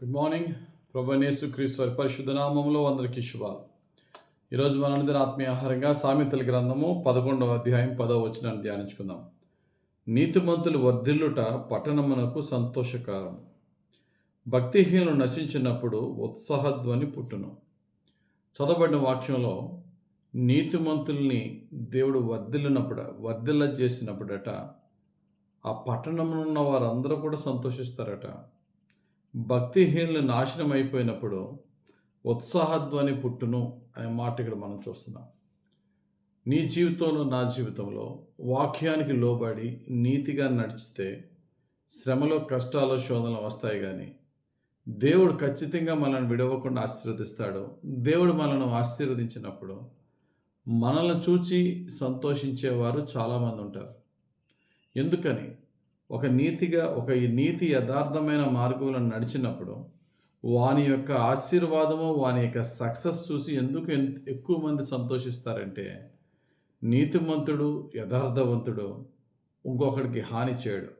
Good morning. ప్రభువైన యేసుక్రీస్తు వారి పరిశుద్ధ నామములో అందరికీ శుభాలు. ఈరోజు మనందరి ఆత్మీయ ఆహారంగా సామెతల గ్రంథము 11వ అధ్యాయం 10వ వచనాన్ని ధ్యానించుకుందాం. నీతిమంతులు వర్ధిల్లుట పట్టణమునకు సంతోషకారం, భక్తిహీనులు నశించినప్పుడు ఉత్సాహధ్వని పుట్టును. చదవబడిన వాక్యంలో నీతిమంతుల్ని దేవుడు వర్ధిల్ల చేసినప్పుడట ఆ పట్టణంలో ఉన్న వారందరూ కూడా సంతోషిస్తారట. భక్తిహీనులు నాశనం అయిపోయినప్పుడు ఉత్సాహధ్వని పుట్టును అనే మాట ఇక్కడ మనం చూస్తున్నాం. నీ జీవితంలో, నా జీవితంలో వాక్యానికి లోబడి నీతిగా నడిచితే శ్రమలో, కష్టాలు, శోధనలు వస్తాయి, కానీ దేవుడు ఖచ్చితంగా మనల్ని విడవకుండా ఆశీర్వదిస్తాడు. దేవుడు మనల్ని ఆశీర్వదించినప్పుడు మనల్ని చూచి సంతోషించేవారు చాలామంది ఉంటారు. ఎందుకని? ఒక నీతి యథార్థమైన మార్గంలో నడిచినప్పుడు వాని యొక్క ఆశీర్వాదము, వాని యొక్క సక్సెస్ చూసి ఎందుకు ఎక్కువ మంది సంతోషిస్తారంటే, నీతిమంతుడు, యథార్థవంతుడు ఇంకొకడికి హాని చేయడు,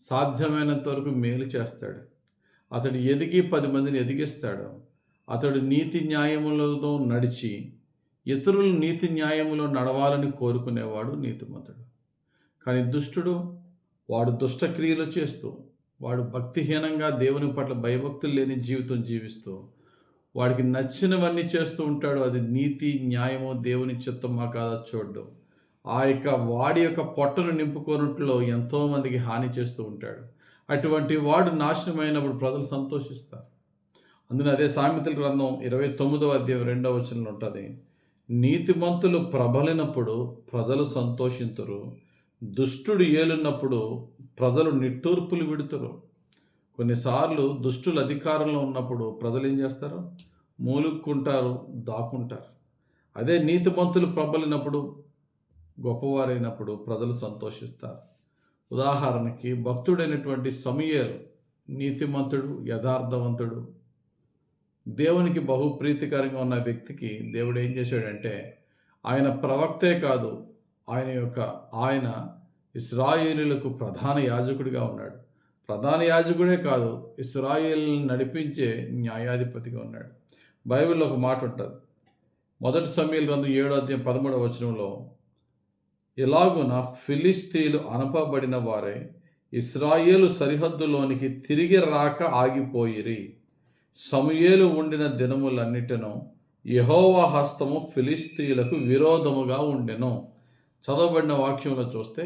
సాధ్యమైనంత వరకు మేలు చేస్తాడు, అతడు ఎదిగి 10 మందిని ఎదిగిస్తాడు, అతడు నీతి న్యాయములతో నడిచి ఇతరులు నీతి న్యాయములో నడవాలని కోరుకునేవాడు నీతిమంతుడు. కానీ దుష్టుడు, వాడు దుష్టక్రియలు చేస్తూ, వాడు భక్తిహీనంగా దేవుని పట్ల భయభక్తులు లేని జీవితం జీవిస్తూ వాడికి నచ్చినవన్నీ చేస్తూ ఉంటాడు. అది నీతి న్యాయమో దేవుని చిత్తమా కాదా చూడ్డం, వాడి యొక్క పొట్టను నింపుకోనట్లో ఎంతోమందికి హాని చేస్తూ ఉంటాడు. అటువంటి వాడు నాశనమైనప్పుడు ప్రజలు సంతోషిస్తారు. అందులో అదే సామెతల గ్రంథం 29వ అధ్యాయం 2వ వచనంలో ఉంటుంది, నీతిమంతులు ప్రబలినప్పుడు ప్రజలు సంతోషింతురు, దుష్టుడు ఏలున్నప్పుడు ప్రజలు నిట్టూర్పులు విడుతారు. కొన్నిసార్లు దుష్టులు అధికారంలో ఉన్నప్పుడు ప్రజలు ఏం చేస్తారు? మూలుక్కుంటారు, దాక్కుంటారు. అదే నీతిమంతులు ప్రబలినప్పుడు, గొప్పవారైనప్పుడు ప్రజలు సంతోషిస్తారు. ఉదాహరణకి భక్తుడైనటువంటి సమూయేలు నీతిమంతుడు, యథార్థవంతుడు, దేవునికి బహుప్రీతికరంగా ఉన్న వ్యక్తికి దేవుడు ఏం చేశాడంటే, ఆయన ప్రవక్తే కాదు, ఆయన ఇశ్రాయేలులకు ప్రధాన యాజకుడిగా ఉన్నాడు. ప్రధాన యాజకుడే కాదు, ఇశ్రాయేలును నడిపించే న్యాయాధిపతిగా ఉన్నాడు. బైబిల్లో ఒక మాట ఉంటుంది, 1 సమూయేలు గ్రంథం 7వ అధ్యాయం 13వ వచనంలో, ఇలాగున ఫిలిష్తీయులు అనపబడిన వారే ఇశ్రాయేలు సరిహద్దులోనికి తిరిగి రాక ఆగిపోయిరి. సమూయేలు ఉండిన దినములన్నిటిను యెహోవా హస్తము ఫిలిష్తీయులకు విరోధముగా ఉండెను. చదవబడిన వాక్యంలో చూస్తే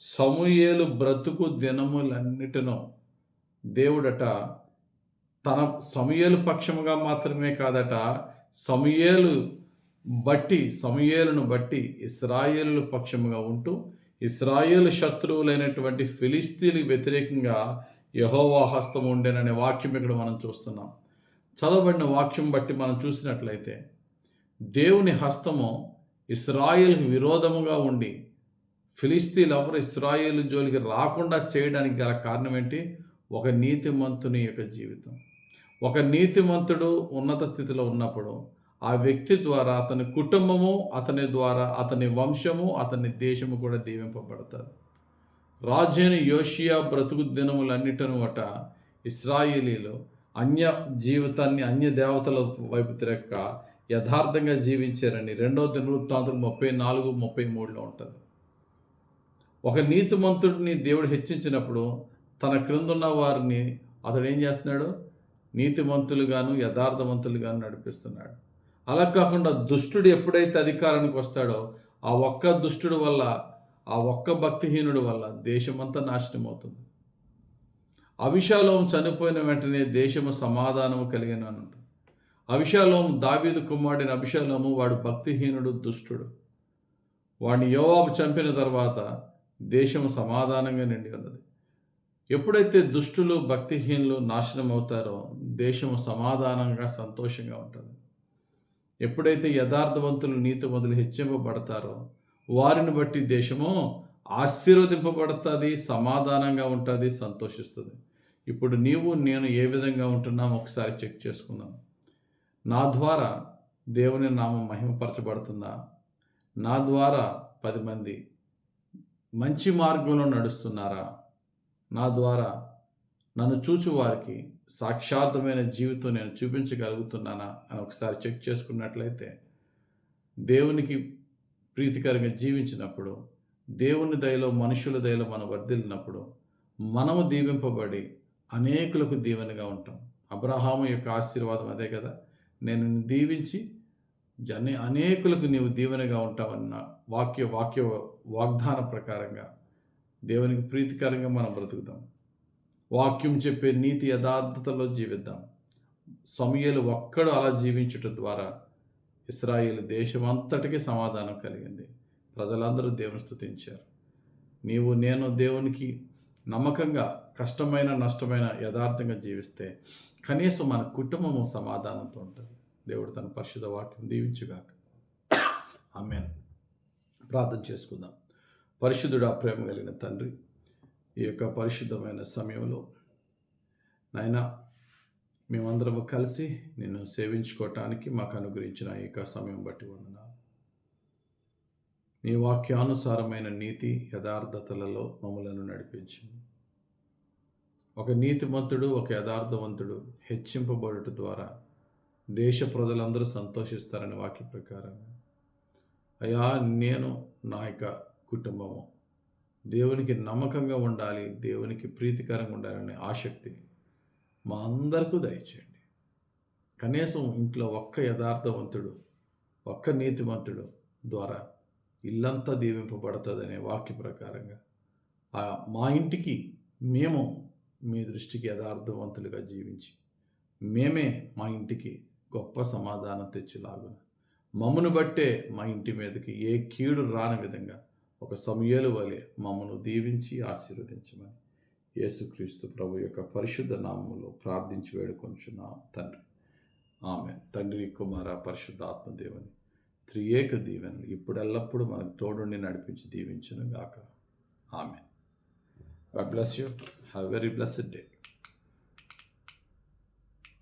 సమూయేలు బ్రతుకు దినములన్నిటినూ దేవుడట తన సమూయేలు పక్షముగా మాత్రమే కాదట, సమూయేలును బట్టి ఇశ్రాయేలు పక్షముగా ఉంటూ ఇశ్రాయేలు శత్రువులైనటువంటి ఫిలిష్తీయులకు వ్యతిరేకంగా యెహోవా హస్తం ఉండేననే వాక్యం ఇక్కడ మనం చూస్తున్నాం. చదవబడిన వాక్యం బట్టి మనం చూసినట్లయితే దేవుని హస్తము ఇశ్రాయేలుకు విరోధముగా ఉండి ఫిలిష్తీయులు ఎవరు ఇశ్రాయేలు జోలికి రాకుండా చేయడానికి గల కారణం ఏంటి? ఒక నీతిమంతుని యొక్క జీవితం. ఒక నీతిమంతుడు ఉన్నత స్థితిలో ఉన్నప్పుడు ఆ వ్యక్తి ద్వారా అతని కుటుంబము, అతని ద్వారా అతని వంశము, అతని దేశము కూడా దీవింపబడతారు. రాజైన యోషియా బ్రతుకు దినములన్నిటను ఇశ్రాయేలీలు అన్య దేవతల వైపు తిరక్క యథార్థంగా జీవించారని 2వ దినవృత్తాంతం 34-33లో ఉంటుంది. ఒక నీతిమంతుడిని దేవుడు హెచ్చించినప్పుడు తన క్రిందున్న వారిని అతడు ఏం చేస్తున్నాడు? నీతిమంతులుగాను యథార్థవంతులుగాను నడిపిస్తున్నాడు. అలా కాకుండా దుష్టుడు ఎప్పుడైతే అధికారానికి వస్తాడో ఆ ఒక్క దుష్టుడు వల్ల, ఆ ఒక్క భక్తిహీనుడు వల్ల దేశమంతా నాశనం అవుతుంది. అబీషాలోము చనిపోయిన వెంటనే దేశము సమాధానము కలిగిన ఉంటుంది. అబీషాలోము, దావీదు కుమారుడైన అబీషాలోము, వాడు భక్తిహీనుడు, దుష్టుడు. వాడిని యోవాబు చంపిన తర్వాత దేశము సమాధానంగా నిండి ఉన్నది. ఎప్పుడైతే దుష్టులు, భక్తిహీనులు నాశనం అవుతారో దేశము సమాధానంగా, సంతోషంగా ఉంటుంది. ఎప్పుడైతే యథార్థవంతులు, నీతిమంతులు హెచ్చింపబడతారో వారిని బట్టి దేశము ఆశీర్వదింపబడుతుంది, సమాధానంగా ఉంటుంది, సంతోషిస్తుంది. ఇప్పుడు నీవు నేను ఏ విధంగా ఉంటున్నామో ఒకసారి చెక్ చేసుకుందాం. నా ద్వారా దేవుని నామం మహిమపరచబడుతుందా? నా ద్వారా 10 మంది మంచి మార్గంలో నడుస్తున్నారా? నా ద్వారా నన్ను చూచు వారికి సాక్షార్థమైన జీవితం నేను చూపించగలుగుతున్నానా అని ఒకసారి చెక్ చేసుకున్నట్లయితే, దేవునికి ప్రీతికరంగా జీవించినప్పుడు, దేవుని దయలో మనుషుల దయలో మనం వర్ధిల్లినప్పుడు మనము దీవింపబడి అనేకులకు దీవెనగా ఉంటాం. అబ్రహాము యొక్క ఆశీర్వాదం అదే కదా, నేను నిన్ను దీవించి అనేకులకు నీవు దీవెనగా ఉంటావన్న వాక్య వాగ్దాన ప్రకారంగా దేవునికి ప్రీతికరంగా మనం బ్రతుకుతాం. వాక్యం చెప్పే నీతి యథార్థతలో జీవిద్దాం. సమూయేలు ఒక్కడు అలా జీవించటం ద్వారా ఇశ్రాయేలు దేశమంతటికి సమాధానం కలిగింది. ప్రజలందరూ దేవుని స్తుతించారు. నీవు నేను దేవునికి నమ్మకంగా కష్టమైన నష్టమైన యథార్థంగా జీవిస్తే కనీసం మన కుటుంబము సమాధానంతో ఉంటుంది. దేవుడు తన పరిశుద్ధ వాక్యం దీవించుగాక. ఆమేన్. ప్రార్థన చేసుకుందాం. పరిశుద్ధుడా, ప్రేమ కలిగిన తండ్రి, ఈ యొక్క పరిశుద్ధమైన సమయంలో నాయనా మేమందరము కలిసి నిన్ను సేవించుకోవటానికి మాకు అనుగ్రహించిన ఈ యొక్క సమయం బట్టి వందనాలు. నీ వాక్యానుసారమైన నీతి యథార్థతలలో మమ్మలను నడిపించింది. ఒక నీతిమంతుడు ఒక యథార్థవంతుడు హెచ్చింపబడుట ద్వారా దేశ ప్రజలందరూ సంతోషిస్తారని వాక్య ప్రకారం అయ్యా, నేను నా యొక్క కుటుంబము దేవునికి నమ్మకంగా ఉండాలి, దేవునికి ప్రీతికరంగా ఉండాలనే ఆసక్తి మా అందరికీ దయచేయండి. కనీసం ఇంట్లో ఒక్క యథార్థవంతుడు ఒక్క నీతిమంతుడు ద్వారా ఇల్లంతా దీవింపబడుతుందనే వాక్య ప్రకారంగా మా ఇంటికి మేము మీ దృష్టికి యథార్థవంతులుగా జీవించి మేమే మా ఇంటికి గొప్ప సమాధానం తెచ్చేలాగున మమ్మను బట్టే మా ఇంటి మీదకి ఏ కీడు రాని విధంగా ఒక సమూయేలు వలె మమ్మను దీవించి ఆశీర్వదించమని యేసుక్రీస్తు ప్రభు యొక్క పరిశుద్ధ నామములో ప్రార్థించి వేడుకొంచున్నాం తండ్రి. ఆమేన్. తండ్రి, కుమార, పరిశుద్ధ ఆత్మదేవుని త్రియేక దీవెనలు ఇప్పుడెల్లప్పుడు మనకు తోడుండి నడిపించి దీవించును గాక. ఆమేన్. God bless you. Have a very blessed day.